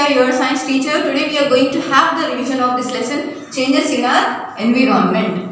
here, your science teacher. Today we are going to have the revision of this lesson, changes in our environment.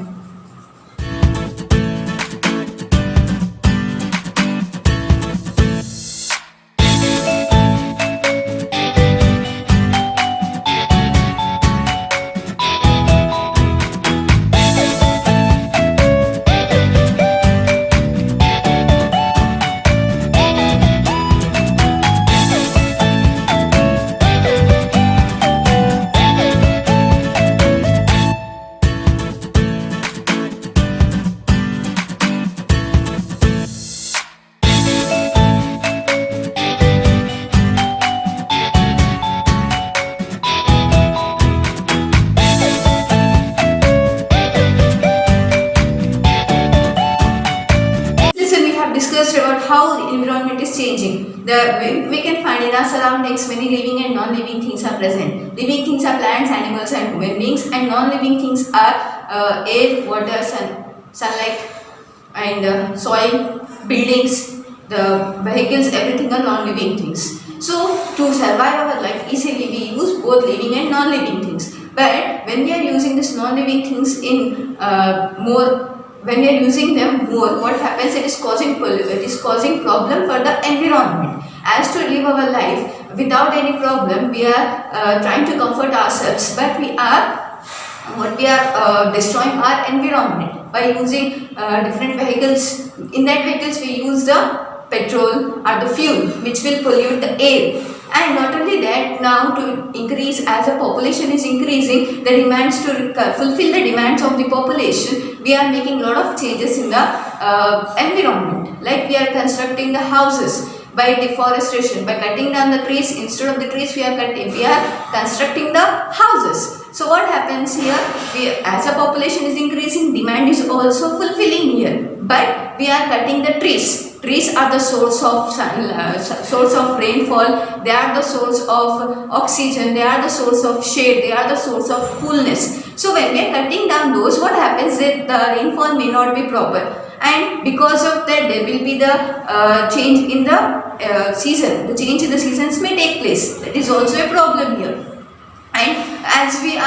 Discussed about how the environment is changing. We can find in our surroundings many living and non-living things are present. Living things are plants, animals and human beings, and non-living things are air, water, sunlight and soil, buildings, the vehicles, everything are non-living things. So to survive our life easily we use both living and non-living things. But when we are using these non-living things in when we are using them more, what happens? It is causing problem for the environment. As to live our life without any problem, we are trying to comfort ourselves, but we are destroying our environment by using different vehicles. In that vehicles we use the petrol or the fuel, which will pollute the air. And not only that, now to increase, as the population is increasing, the demands to fulfill the demands of the population, we are making lot of changes in the environment. Like we are constructing the houses by deforestation, by cutting down the trees. Instead of the trees we are constructing the houses. So what happens here? As the population is increasing, demand is also fulfilling here, but we are cutting the trees. Trees are the source of rainfall, they are the source of oxygen, they are the source of shade, they are the source of coolness. So when we are cutting down those, what happens is the rainfall may not be proper, and because of that there will be the change in the season. The change in the seasons may take place. That is also a problem here. And as the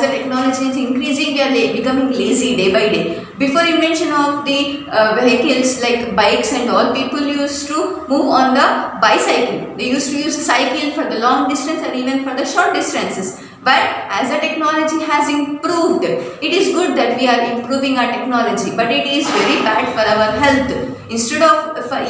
technology is increasing, we are becoming lazy day by day. Before invention of the vehicles like bikes and all, people used to move on the bicycle. They used to use a cycle for the long distance and even for the short distances. But as the technology has improved, it is good that we are improving our technology, but it is very bad for our health. Instead of for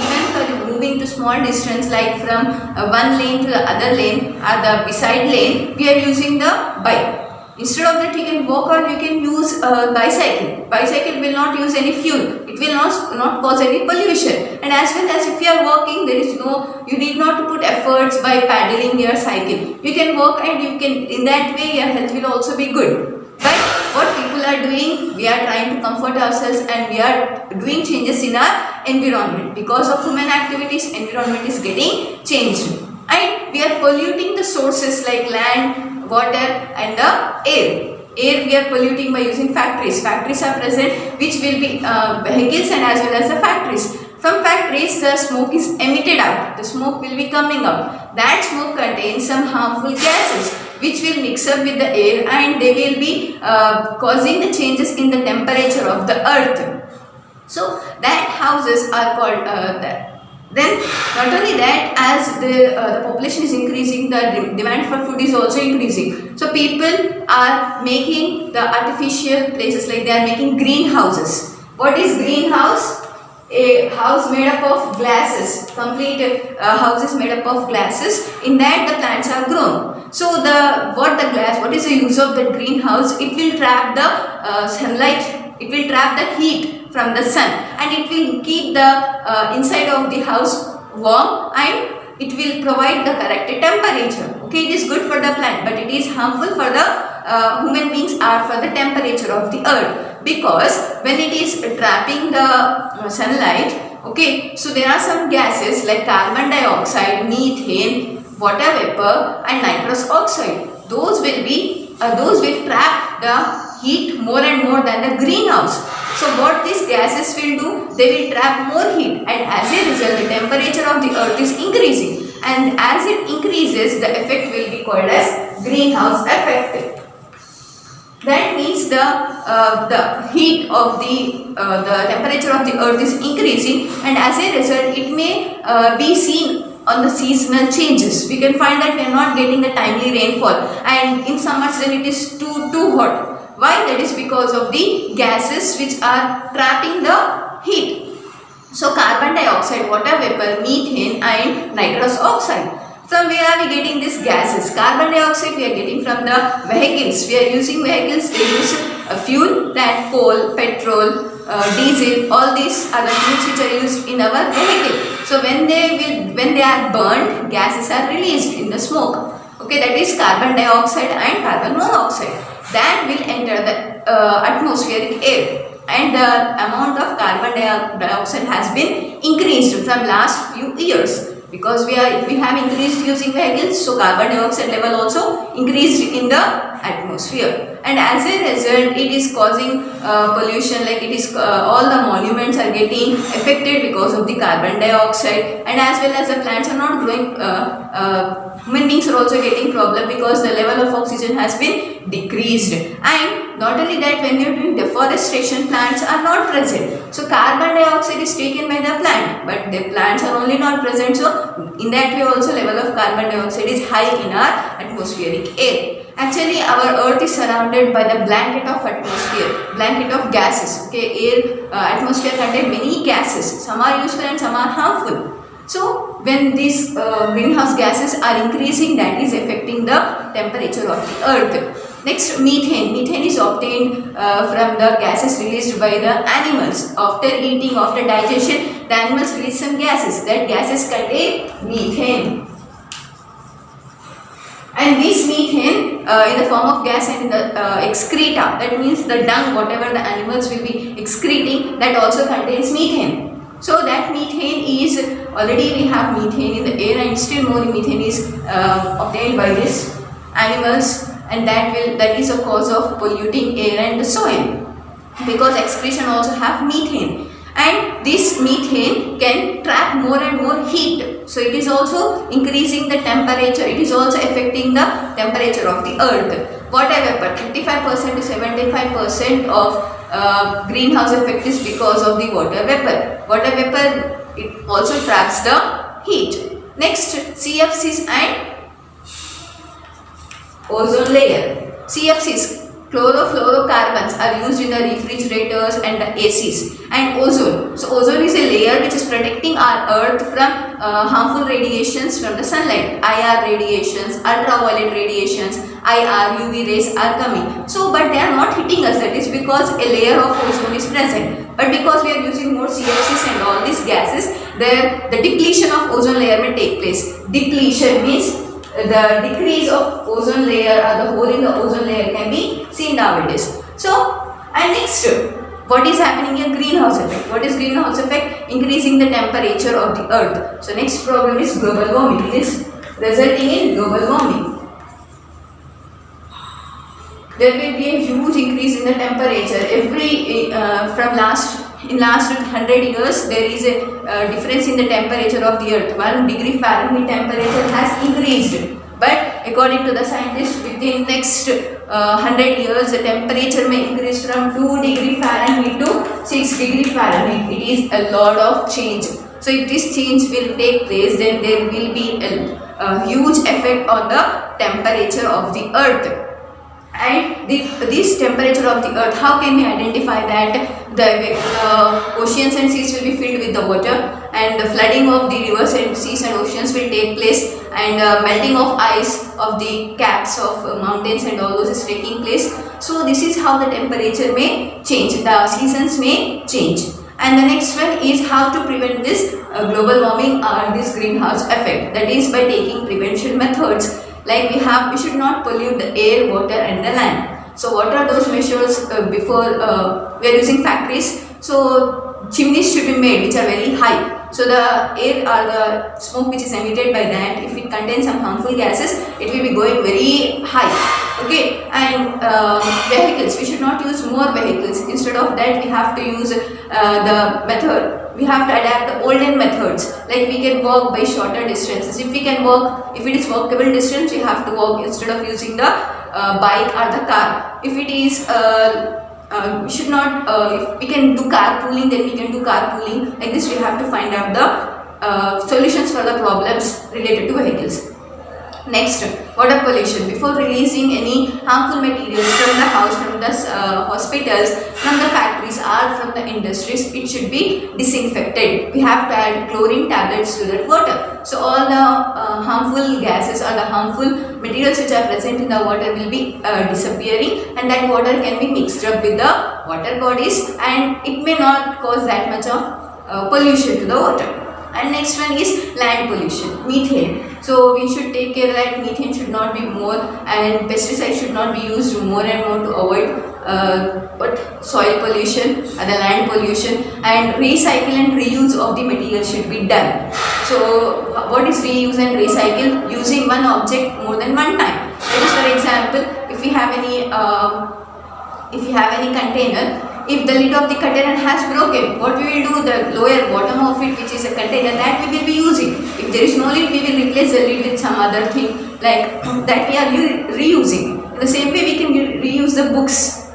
moving to small distance, like from one lane to the other lane or the beside lane, we are using the bike. Instead of that, you can walk or you can use a bicycle. Bicycle will not use any fuel. It will not cause any pollution. And as well as if you are walking, you need not to put efforts by paddling your cycle. You can walk and you can, in that way your health will also be good. But what people are doing, we are trying to comfort ourselves and we are doing changes in our environment. Because of human activities, environment is getting changed. And we are polluting the sources like land, water and the air. Air we are polluting by using factories. Factories are present, which will be vehicles and as well as the factories. From factories the smoke is emitted out. The smoke will be coming out. That smoke contains some harmful gases which will mix up with the air and they will be causing the changes in the temperature of the earth. So that houses are called Then not only that, as the population is increasing, the demand for food is also increasing. So people are making the artificial places, like they are making greenhouses. What is greenhouse? A house made up of glasses, complete house is made up of glasses. In that the plants are grown. So what is the use of that greenhouse? It will trap the sunlight, it will trap the heat from the sun, and it will keep the inside of the house warm, and it will provide the correct temperature. Okay, it is good for the plant, but it is harmful for the human beings or for the temperature of the earth, because when it is trapping the sunlight, okay, so there are some gases like carbon dioxide, methane, water vapor and nitrous oxide. Those will trap the heat more and more than the greenhouse. So what these gases will do, they will trap more heat, and as a result the temperature of the earth is increasing, and as it increases the effect will be called as greenhouse effect. That means the heat of the temperature of the earth is increasing, and as a result it may be seen on the seasonal changes. We can find that we are not getting the timely rainfall, and in summer season it is too hot. Why? That is because of the gases which are trapping the heat. So carbon dioxide, water vapor, methane and nitrous oxide. From where are we getting these gases? Carbon dioxide we are getting from the vehicles. We are using vehicles, they use a fuel that coal, petrol, diesel, all these are the fuels which are used in our vehicle. So when they are burned, gases are released in the smoke. Okay, that is carbon dioxide and carbon monoxide. That will enter the atmospheric air, and the amount of carbon dioxide has been increased from last few years, because we have increased using vehicles, so carbon dioxide level also increased in the atmosphere, and as a result it is causing pollution, like it is all the monuments are getting affected because of the carbon dioxide, and as well as the plants are not growing. Human beings are also getting problem because the level of oxygen has been decreased, and not only that, when you are doing deforestation, plants are not present, so carbon dioxide is taken by the plant, but the plants are only not present, so in that way also level of carbon dioxide is high in our atmospheric air. Actually our earth is surrounded by the blanket of atmosphere, blanket of gases. Okay, atmosphere contains many gases, some are useful and some are harmful. So when these greenhouse gases are increasing, that is affecting the temperature of the earth. Next, methane. Methane is obtained from the gases released by the animals. After eating, after digestion, the animals release some gases. That gases contain methane. And this methane in the form of gas and in the excreta, that means the dung, whatever the animals will be excreting, that also contains methane. So that methane is, already we have methane in the air, and still more methane is obtained by these animals, and that is a cause of polluting air and the soil, because excretion also have methane, and this methane can trap more and more heat, so it is also increasing the temperature, it is also affecting the temperature of the earth. Water vapor, 35% to 75% of greenhouse effect is because of the water vapor. Water vapor, it also traps the heat. Next, CFCs and ozone layer. CFCs, chlorofluorocarbons, are used in the refrigerators and the ACs, and ozone. So ozone is a layer which is protecting our earth from harmful radiations from the sunlight. IR radiations, ultraviolet radiations, IR, UV rays are coming. So but they are not hitting us, that is because a layer of ozone is present. But because we are using more CFCs and all these gases, the depletion of ozone layer may take place. Depletion means the decrease of ozone layer, or the hole in the ozone layer can be seen nowadays. So, and next, what is happening in greenhouse effect? What is greenhouse effect? Increasing the temperature of the earth. So next problem is global warming. It is resulting in global warming. There will be a huge increase in the temperature. In last 100 years, there is a difference in the temperature of the earth. 1 degree Fahrenheit temperature has increased. But according to the scientists, within next 100 years, the temperature may increase from 2 degree Fahrenheit to 6 degree Fahrenheit. It is a lot of change. So if this change will take place, then there will be a huge effect on the temperature of the earth. And this temperature of the earth, how can we identify that? The oceans and seas will be filled with the water, and the flooding of the rivers and seas and oceans will take place, and melting of ice of the caps of mountains and all those is taking place. So this is how the temperature may change, the seasons may change. And the next one is how to prevent this global warming or this greenhouse effect. That is by taking prevention methods. Like we should not pollute the air, water and the land. So what are those measures? Before we are using factories, so chimneys should be made which are very high. So the air or the smoke which is emitted by that, if it contains some harmful gases, it will be going very high. Okay, and vehicles, we should not use more vehicles. Instead of that, we have to use the method, we have to adapt the olden methods, like we can walk by shorter distances. If we can walk, if it is walkable distance, we have to walk instead of using the bike or the car. If it is we should not, if we can do carpooling, then we can do carpooling. Like this, we have to find out the solutions for the problems related to vehicles. Next, water pollution. Before releasing any harmful materials from the house, from the hospitals, from the factories or from the industries, it should be disinfected. We have to add chlorine tablets to that water. So all the harmful gases or the harmful materials which are present in the water will be disappearing, and that water can be mixed up with the water bodies, and it may not cause that much of pollution to the water. And next one is land pollution, methane. So we should take care that methane should not be more, and pesticides should not be used more and more to avoid soil pollution and the land pollution, and recycle and reuse of the material should be done. So what is reuse and recycle? Using one object more than one time. That is, for example, if we have any container, if the lid of the container has broken, what we will do, the lower bottom of it, which is a container, that we will be using. If there is no lid, we will replace the lid with some other thing like that we are reusing. In the same way, we can reuse the books.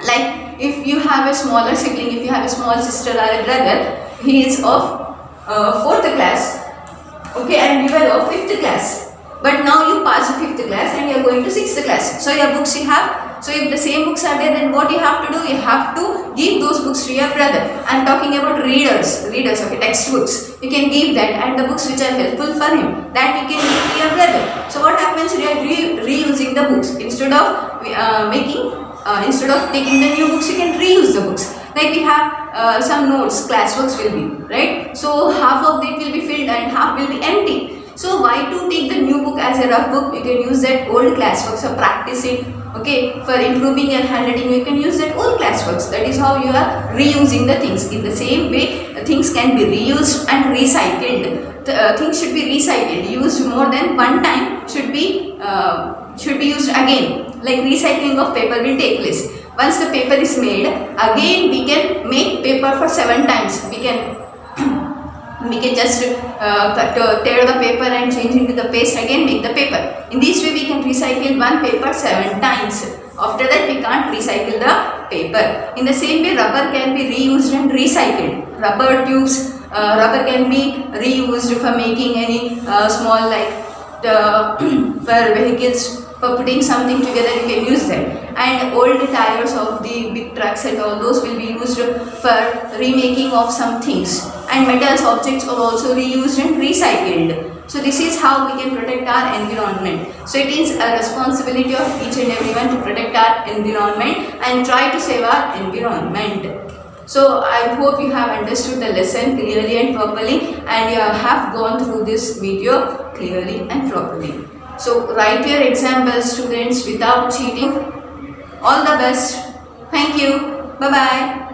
Like if you have a smaller sibling, if you have a small sister or a brother, he is of 4th class, okay, and you are of 5th class. But now you pass the 5th class and you are going to 6th class. So your books you have. So if the same books are there, then what you have to do? You have to give those books to your brother. I am talking about readers, okay, textbooks. You can give that, and the books which are helpful for him, that you can give to your brother. So what happens? You are reusing the books. Instead of instead of taking the new books, you can reuse the books. Like we have some notes, classworks will be, right? So half of it will be filled and half will be empty. So why to take the new book as a rough book? You can use that old classworks or practice it. Okay, for improving your handwriting, you can use that old classworks. That is how you are reusing the things. In the same way, things can be reused and recycled. Things should be recycled. Used more than one time should be used again. Like recycling of paper will take place. Once the paper is made, again we can make paper for 7 times. We can just tear the paper and change into the paste, again make the paper. In this way we can recycle one paper 7 times. After that we can't recycle the paper. In the same way, rubber can be reused and recycled. Rubber tubes, rubber can be reused for making any small, like for vehicles, for putting something together, you can use that. And old tires of the big trucks and all those will be used for remaking of some things. And metals objects are also reused and recycled. So this is how we can protect our environment. So it is a responsibility of each and everyone to protect our environment and try to save our environment. So I hope you have understood the lesson clearly and properly, and you have gone through this video clearly and properly. So write your exam well, students, without cheating. All the best. Thank you. Bye-bye.